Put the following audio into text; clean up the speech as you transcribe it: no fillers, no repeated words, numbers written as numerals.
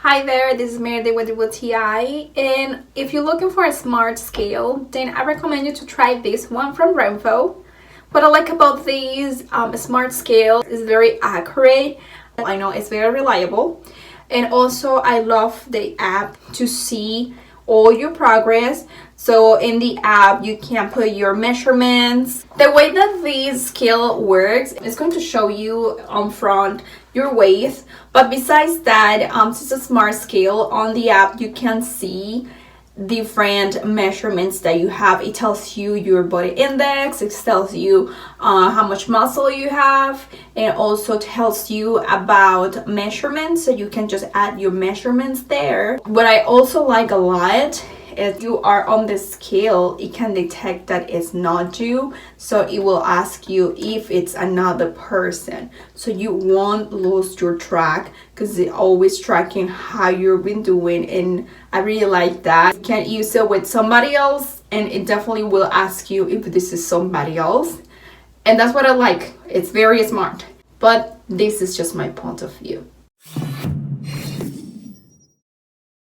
Hi there, this is Mary with TI, and if you're looking for a smart scale, then I recommend you to try this one from Renpho. What I like about this smart scale is very accurate. I know it's very reliable, and also I love the app to see all your progress. So in the app you can put your measurements. The way that this scale works is going to show you on front your weight, but besides that, it's a smart scale. On the app you can see different measurements that you have. It tells you your body index, it tells you how much muscle you have, and also tells you about measurements, so you can just add your measurements there. What I also like a lot, if you are on the scale, it can detect that it's not you, so it will ask you if it's another person, so you won't lose your track because it's always tracking how you've been doing. And I really like that. You can use it with somebody else and it definitely will ask you if this is somebody else, and that's what I like. It's very smart, but this is just my point of view.